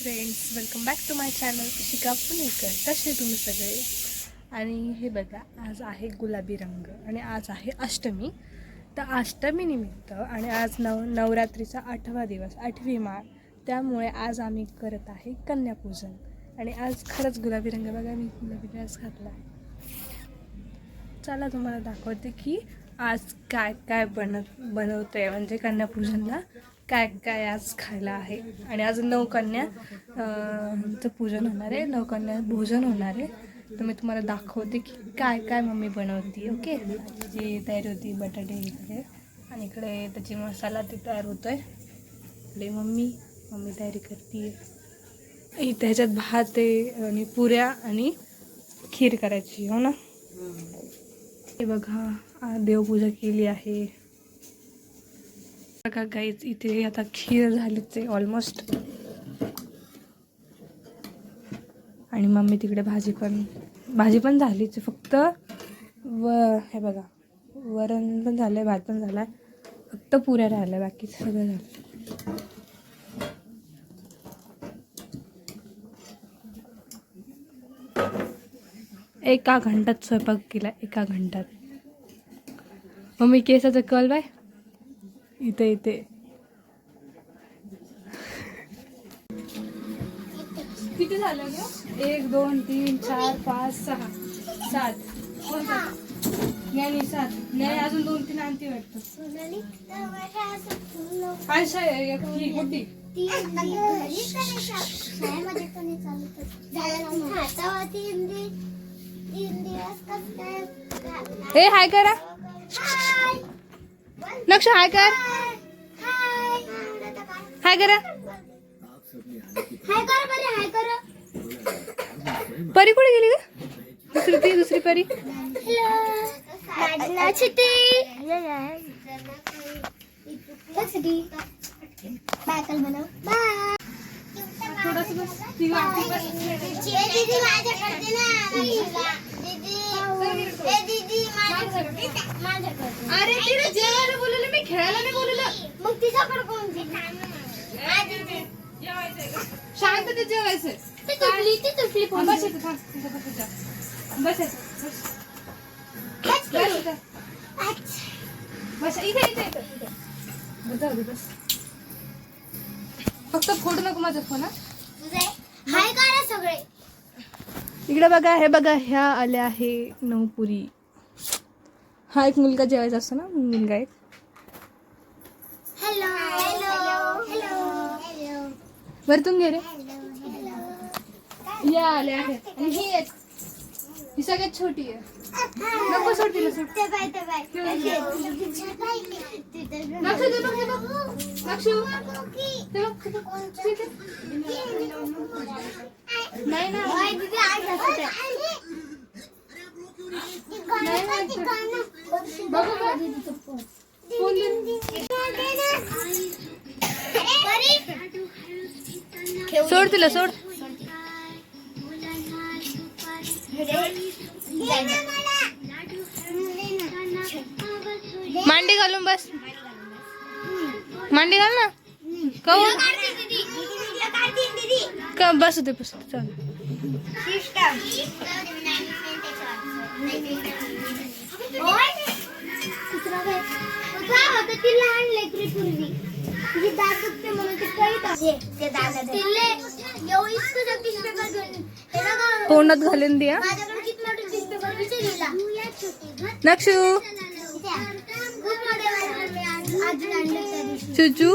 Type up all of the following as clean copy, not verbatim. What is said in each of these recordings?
Friends, welcome back to my channel Shika Punekar. कसे तुम्ही सगळे? आणि हे बघा, आज आहे गुलाबी रंग आणि आज आहे अष्टमी. तर अष्टमी निमित्त आणि आज नवरात्रीचा 8वा दिवस, 8वी माळ. त्यामुळे आज आम्ही करत आहे कन्यापूजन. आणि आज खरंच गुलाबी रंग बघा, मी गुलाबी ड्रेस घातला. चला तुम्हाला दाखवते की आज काय काय बनवते, म्हणजे कन्यापूजनला काय काय आज खायला आहे. आणि आज 9 कन्याचं पूजन होणार आहे, 9 कन्या भोजन होणार आहे. तर मी तुम्हाला दाखवते की काय काय मम्मी बनवते. ओके, जी तयारी होती बटाटे इकडे, आणि इकडे त्याची मसाला ते तयार होतो आहे. इकडे मम्मी तयारी करते. इथे ह्याच्यात भात आहे आणि पुऱ्या आणि खीर करायची, हो ना. हे बघा, देवपूजा केली आहे बघा गाईज. इथे आता खीर झालीच आहे ऑलमोस्ट. आणि मम्मी तिकडे भाजी पण झालीच आहे. फक्त हे बघा, वरण पण झालं आहे, भात पण झाला आहे, फक्त पुऱ्या राहिल्या, बाकी सगळं झालं. एका घंट्यात स्वयंपाक केला, एका घंट्यात. मम्मी केसाचं कल बाय इथे किती झालं ग? 1 2 3 4 5 6 7 नाही 7 नाही, अजून 2 3 आणती वाटतं. हे हाय करा, नक्ष हाय कर, हाय करा. परी कुठे गेली ग? दुसरी परी. अरे तिला जेवायला बोलवलं, मी खेळायला नाही बोलवलं. मग तिच्याकडे कोण? शांत ते जेवायचं. फक्त फोडू नको माझा फोन. सगळे इकडे बघा, हे बघा, ह्या आल्या आहे 9 पुरी. हा एक मुलगा जेवायचा असतो ना, मुलगा एक. वरतून घे रे. या आले आहे. आणि ही सगळ्यात छोटी आहे. नको सोड तिला, सोड. सोड तिला, सोड. मांडी घालून बस, मांडी घाल ना. बस होते बस चल. तोंडात घालून द्या नक्षू. चुचू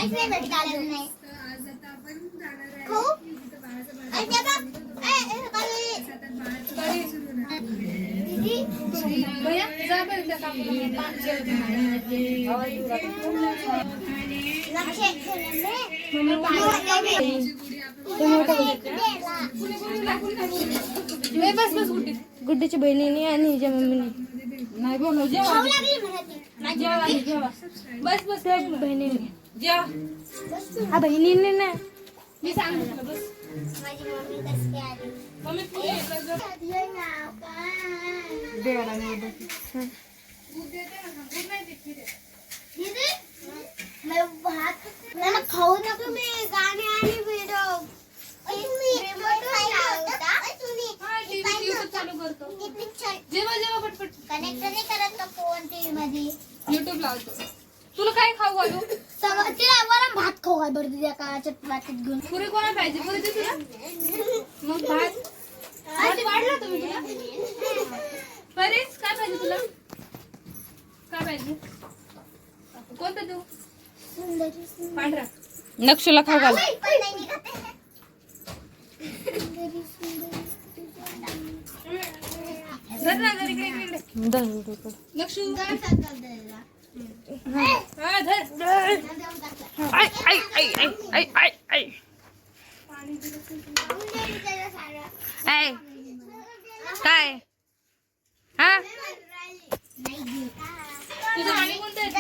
काहीच नाही भेटत अजून नाही. खाऊ? आणि ते बघ. दीदी. भैया जा बरं त्या काकूला पाच बस बस गुड्डीच्या बहिणीने आणि हिच्या मम्मीने नाही बोलव जेवा बस बस त्या बहिणीने जेवा हा बहिणीने ना मी सांगितलं बस माझी मम्मी कशी काय आली? मम्मी तुझं नाव काय? देवाला नाही दीदी मैं भात मला खाऊ नको मी गाणे आणि व्हिडिओ चालू करतो जेव्हा जेव्हा पटपट कनेक्ट नाही करत का फोन टीव्ही मध्ये युट्यूब लावतो तुला काय खाऊ घालू तिला वरण भात खाऊ घाल बरं दिद्या का चटपाटीत घेऊन पुरी कोणा पाहिजे पुरी दे तुला मग भात भात वाढला तुम्ही तुला बरेच काय पाहिजे तुला काय पाहिजे कोणतं देऊ सुंदरी पांढरा नक्षुला खाऊ घाल. धर ना घरी इकडे लक्षू हा धर आई आई आई आई आई आई आई आई काय हा तुझं गाणी कोणतं आहेत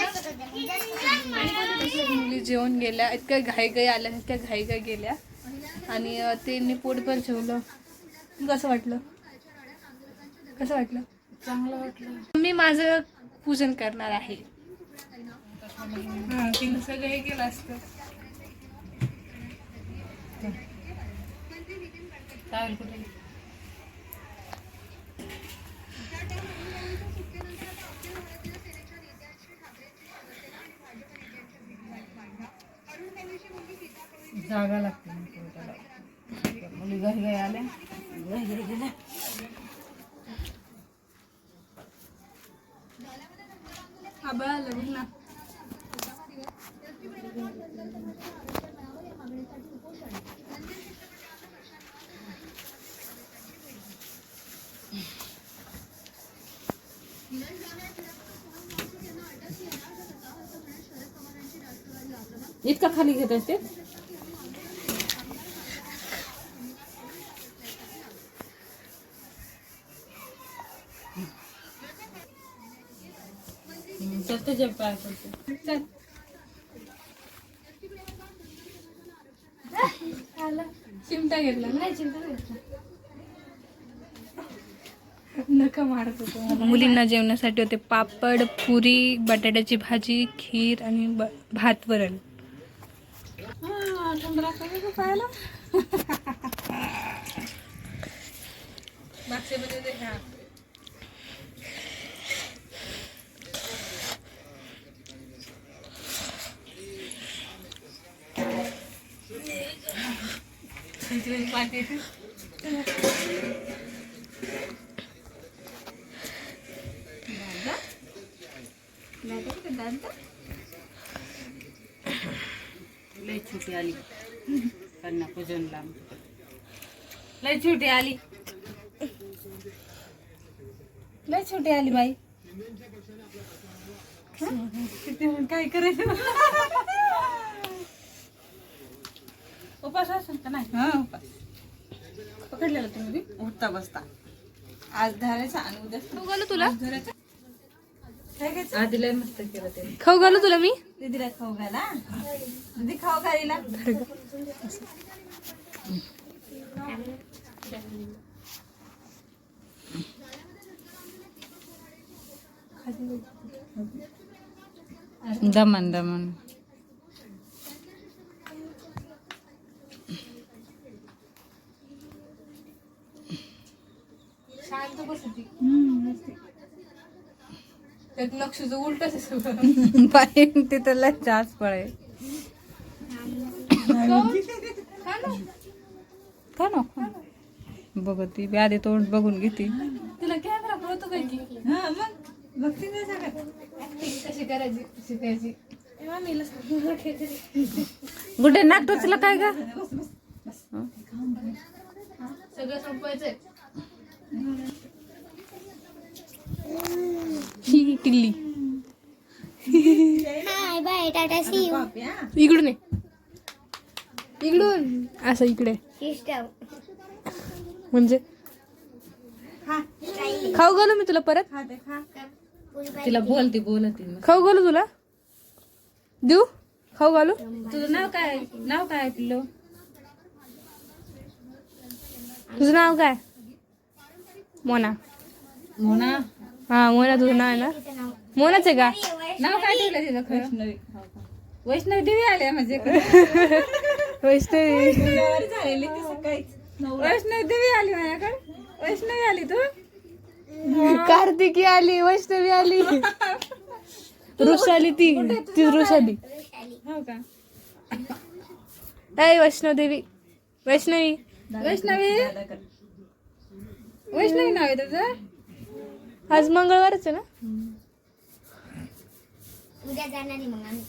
ना मुली जेवण गेल्या इतक्या घाई आल्या इतक्या घाई गेल्या आणि त्यांनी पोटभर जेवलं कसं वाटलं चांगलं वाटलं. मी माझं पूजन करणार आहे तिने सगळं हे केलं असतं कुठे जागा लागते मुली घरी आल्या घरी गेल्या आबा लगेच ना इतका खाली घेत असते त्याच्या पाय पडते चल चिमटा घेतला नाही चिमटा घेतला नका मारत होतो मुलींना जेवणासाठी होते पापड पुरी बटाट्याची भाजी खीर आणि भात वरण पाहिलं लय छोटी आली कन्या पूजनला लय छोटी आली बाई काय करायचं उपास असेल का नाही हा पकडलेला तुम्ही उठता बसता आज धरायचा आणि उद्या खाऊ घालू तुला आधी लय मस्त केलं ते खाऊ घालू तुला मी दीदीला खाऊ घाला दीदी खाऊ घालीला दमन दमन शांत बसती त्यात नक्षीचं उलटच बाई तिथं लय जास्त पळे का नको बघ ती आधी तोंड बघून घेते तुला कॅमेरा कळतो काय की मग बघते ऍक्टिंग कशी करायची शिकायची गुड्डे नाक टोचलं काय का सगळं संपवायचंय. ही टिल्ली hi bye tata see you इकडून ये. इकडून असं इकडे सिस्टम म्हणजे खाऊ घालू मी तुला परत. तिला बोलती खाऊ घालू तुला देऊ. खाऊ घालू. तुझं नाव काय पिल्लो तुझं नाव काय. मोना. मोना हा मोना तुझं नाव आहे ना. मोनाच आहे का. नाव काय ठेवलं तिचं खरं वैष्णवी देवी आल्या म्हणजे वैष्णवी. वैष्णवी देवी आली माझ्याकडे. वैष्णवी आली तू कार्तिकी आली. वैष्णवी आली. ऋषाली ती ऋषाली. हो का ऐ वैष्णवदेवी. वैष्णवी वैष्णवी वैष्णवी नाव आहे तुझं. आज मंगळवारच आहे ना. उद्या जाणार आहे मग आम्ही